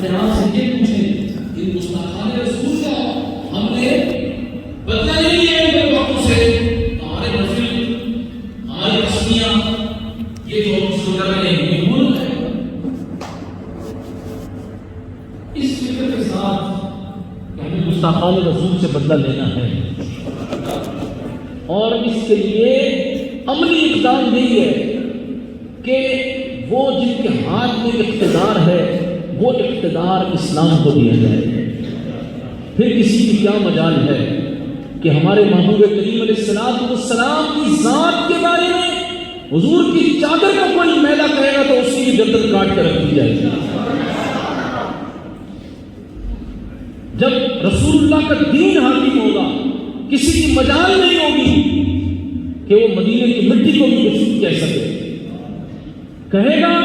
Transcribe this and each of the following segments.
اپنے آپ سے یہ پوچھیں ان گستاخان رسول کا ہم نے بدلا نہیں لیا ان وقتوں سے، ہمارے نفل ہماری قسمیاں یہ جو ہم شروع کر رہے ہیں یہ ملک ہے. اس فکر کے ساتھ کہ ہمیں گستاخان رسول سے بدلا لینا ہے اور اس کے لیے عملی اقدام یہی ہے کہ وہ جن کے ہاتھ میں اقتدار ہے وہ اقتدار اسلام کو دیا جائے. پھر کسی کی کیا مجال ہے کہ ہمارے محبوب کریم علیہ السلام کی ذات کے بارے میں حضور کی چادر کو کوئی میلا کہے گا تو اسی کی گردن کاٹ کر رکھ دی جائے گی. جب رسول اللہ کا دین حاکم ہوگا کسی کی مجال نہیں ہوگی کہ وہ مدینے کی مٹی کو بھی کچھ کہہ سکے. کہے گا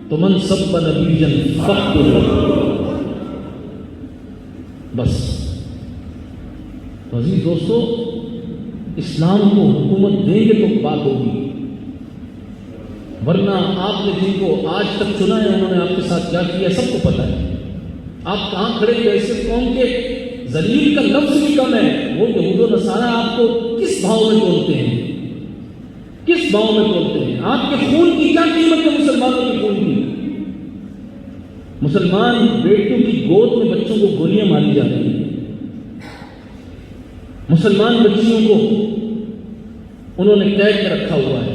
تو من سب نبی جن فخر بس. تو عزیز دوستو اسلام کو حکومت دیں گے تو بات ہوگی، ورنہ آپ نے جن کو آج تک چنا ہے انہوں نے آپ کے ساتھ کیا کیا سب کو پتا ہے. آپ کہاں کھڑے ہیں ایسے قوم کے ذلیل کا لفظ بھی کم ہے، وہ یہود و نصارہ آپ کو کس بھاؤ میں تولتے ہیں، کس بھاؤ میں تولتے ہیں؟ آپ کے خون کی کیا قیمت ہے مسلمانوں کے خون کی؟ مسلمان بیٹوں کی گود میں بچوں کو گولیاں ماری جا رہی ہیں، مسلمان بچیوں کو انہوں نے قید میں رکھا ہوا ہے،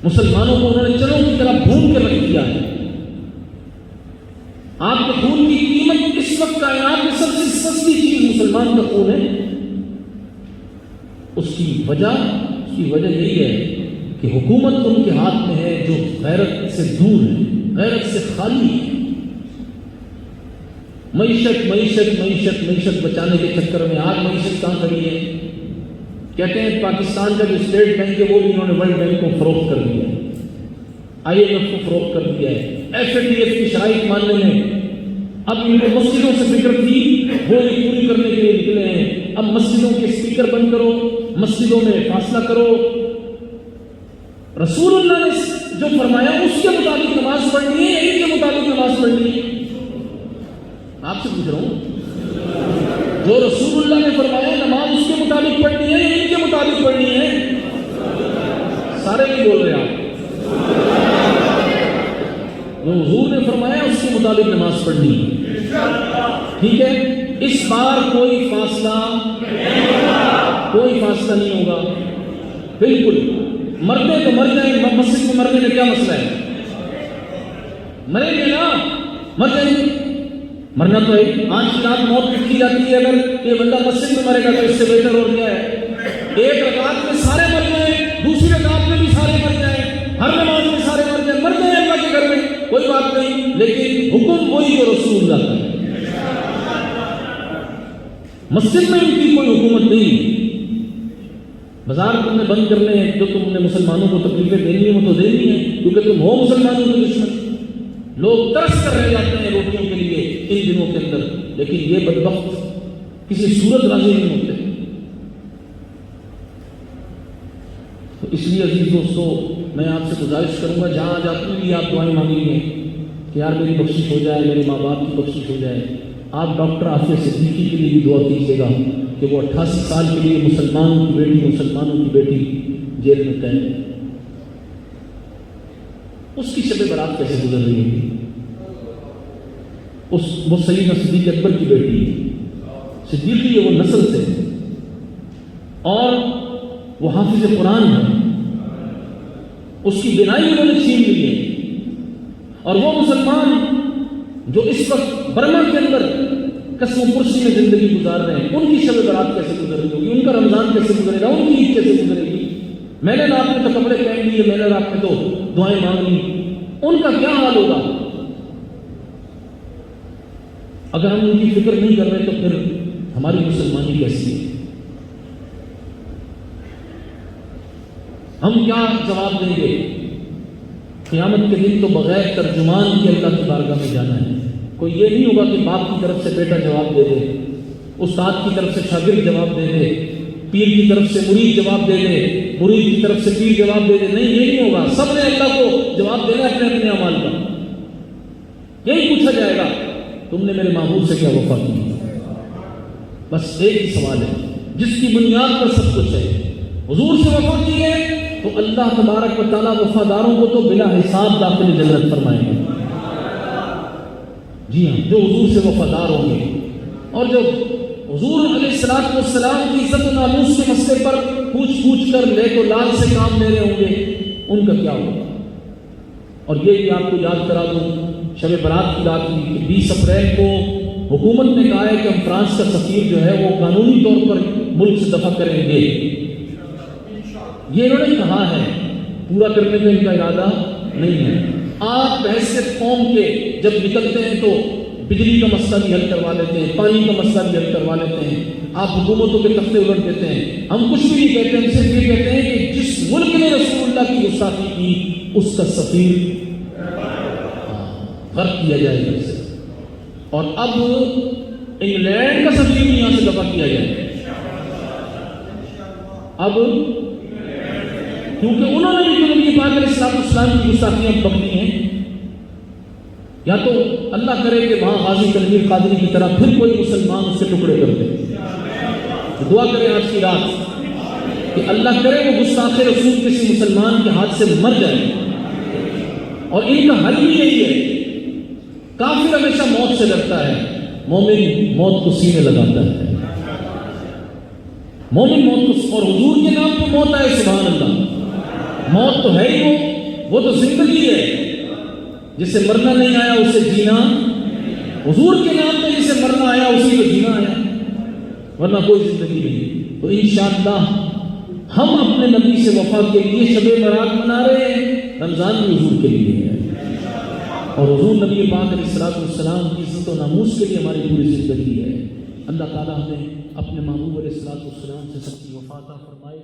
مسلمانوں کو انہوں نے چلوں کی طرح بھون کے رکھ دیا ہے. آپ کے خون کی قیمت اس وقت کائنات میں سب سے سستی چیز مسلمان کا خون ہے. اس کی وجہ یہی ہے کہ حکومت ان کے ہاتھ میں ہے جو غیرت سے دور ہے، غیرت سے خالی ہے. معیشت بچانے کے چکر میں آج معیشت کہاں کھڑی ہے؟ کہتے ہیں پاکستان کا جو اسٹیٹ بینک ہے وہ بھی انہوں نے ورلڈ بینک کو فروخت کر دیا ہے، IMF کو فروخت کر دیا ہے. FATF کی شرائط ماننے میں اب ان کو مسجدوں سے فکر تھی وہ یہ پوری کرنے کے لیے نکلے ہیں. اب مسجدوں کے اسپیکر بند کرو، مسجدوں میں فاصلہ کرو. رسول اللہ نے جو فرمایا اس کے مطابق نماز پڑھنی ہے، ان کے مطابق نماز پڑھنی ہے. آپ سے پوچھ رہا ہوں، جو رسول اللہ نے فرمایا نماز اس کے مطابق پڑھنی ہے، ان کے مطابق پڑھنی ہے؟ سارے نہیں بول رہے آپ. جو حضور نے فرمایا اس کے مطابق نماز پڑھنی ہے. ٹھیک ہے، اس بار کوئی فاصلہ نہیں ہوگا. بالکل مرتے تو مر جائیں، مسجد میں مرنے کا کیا مسئلہ ہے؟ مریں گے نا، مر جائیں گے. مرنا تو ہے، آج کی رات موت لکھی جاتی ہے. اگر یہ بندہ مسجد میں مرے گا تو اس سے بہتر اور کیا ہے؟ ایک رکعت میں سارے مر جائیں، دوسری رکعت میں بھی سارے مر جائیں، ہر نماز میں سارے مر جائیں، مر جائیں اللہ کے گھر میں، کوئی بات نہیں. لیکن حکم وہی جو رسول اللہ کا ہے. مسجد میں ان کی کوئی حکومت نہیں. بازار تم نے بند کرنے ہیں، جو تم نے مسلمانوں کو تکلیفیں دینی ہیں وہ تو دینی ہے، کیونکہ تم ہو مسلمانوں کے دشمن. لوگ ترس کر رہ جاتے ہیں روٹیوں کے لیے ان دنوں کے اندر، لیکن یہ بدبخت کسی صورت راضی نہیں ہوتے. تو اس لیے عزیز دوستو میں آپ سے گزارش کروں گا، جہاں آج اپنے لیے آپ دعائیں مانگیں گے کہ یار میری بخشش ہو جائے، میرے ماں باپ کی بخشش ہو جائے، آپ ڈاکٹر عافیہ صدیقی کے لیے بھی دعا کیجیے گا کہ وہ 88 سال کے لیے مسلمانوں کی بیٹی جیل میں قید ہے. اس کی شب برات کیسے گزر رہی ہے؟ وہ سیدنا صدیق اکبر کی بیٹی ہے، صدیقی ہے وہ نسل سے، اور وہ حافظ قرآن ہے. اس کی بینائی انہوں نے چھین لی ہے. اور وہ مسلمان جو اس وقت برما کے اندر قسم و پرسی میں زندگی گزار رہے ہیں، ان کی شب برات کیسے گزر رہی ہوگی؟ ان کا رمضان کیسے گزرے گا؟ ان کی عید کیسے گزرے گی؟ میں نے رات میں تو کپڑے پہن لیے، میں نے رات میں تو دعائیں مانگ لی، ان کا کیا حال ہوگا؟ اگر ہم ان کی فکر نہیں کر رہے تو پھر ہماری مسلمانی کیسی ہے؟ ہم کیا جواب دیں گے؟ قیامت کے دن تو بغیر ترجمان کے اللہ کی بارگاہ میں جانا ہے. کوئی یہ نہیں ہوگا کہ باپ کی طرف سے بیٹا جواب دے دے، استاد کی طرف سے شاگرد جواب دے دے، پیر کی طرف سے مرید جواب دے دے، مرید کی طرف سے پیر جواب دے دے. نہیں، یہ نہیں ہوگا. سب نے اللہ کو جواب دینا اپنے اپنے اعمال کا. یہی پوچھا جائے گا تم نے میرے محبوب سے کیا وفا کی؟ بس ایک ہی سوال ہے جس کی بنیاد پر سب کچھ ہے، حضور سے وفا کی ہے تو اللہ تبارک و تعالیٰ وفاداروں کو تو بلا حساب داخل جنت فرمائیں گے۔ جی ہاں، جو حضور سے وفادار ہوں گے، اور جو حضور علیہ السلام کی عزت و ناموس کے مسئلے پر پوچھ کر لے تو لال سے کام لے رہے ہوں گے، ان کا کیا ہوگا؟ اور یہ بھی آپ کو یاد کرا دوں، شب برات کی رات کی 20 اپریل کو حکومت نے کہا ہے کہ ہم فرانس کا سفیر جو ہے وہ قانونی طور پر ملک سے دفع کریں گے۔ یہ انہوں نے کہا ہے، پورا کرنے کا ان کا ارادہ نہیں ہے۔ آپ بحیثیت قوم کے جب نکلتے ہیں تو بجلی کا مسئلہ بھی حل کروا لیتے ہیں، پانی کا مسئلہ بھی حل کروا لیتے ہیں، آپ حکومتوں کے تختے الٹ دیتے ہیں۔ ہم کچھ بھی نہیں کہتے، ہم صرف یہ کہتے ہیں کہ جس ملک نے رسول اللہ کی گستاخی کی اس کا سفیر غرق کیا جائے گا اسے، اور اب انگلینڈ کا سفیر بھی یہاں سے دفع کیا جائے، اب کیونکہ انہوں نے بھی نبی پاک علیہ السلام کی گستاخیاں پکڑی ہیں۔ یا تو اللہ کرے کہ وہاں غازی تنویر قادری کی طرح پھر کوئی مسلمان اس کے ٹکڑے کر دے۔ دعا کریں آج کی رات کہ اللہ کرے وہ گستاخ رسول کسی مسلمان کے ہاتھ سے مر جائے، اور ان کا حل بھی یہی ہے۔ کافر ہمیشہ موت سے ڈرتا ہے، مومن موت کو سینے لگاتا ہے، مومن موت کو، اور حضور کے نام پہ موت آئے، سبحان اللہ، موت تو ہے ہی وہ تو زندگی ہے، جسے مرنا نہیں آیا اسے جینا، حضور کے نام پہ جسے مرنا آیا اسی کو جینا آیا، ورنہ کوئی زندگی نہیں۔ تو انشاءاللہ ہم اپنے نبی سے وفا کے لیے شب برات منا رہے ہیں، رمضان بھی حضور کے لیے ہے، اور حضور نبی پاک علیہ السلام کی عزت و ناموس کے لیے ہماری پوری زندگی ہے۔ اللہ تعالیٰ ہمیں اپنے محبوب علیہ السلام سے سچی وفا عطا فرمائے۔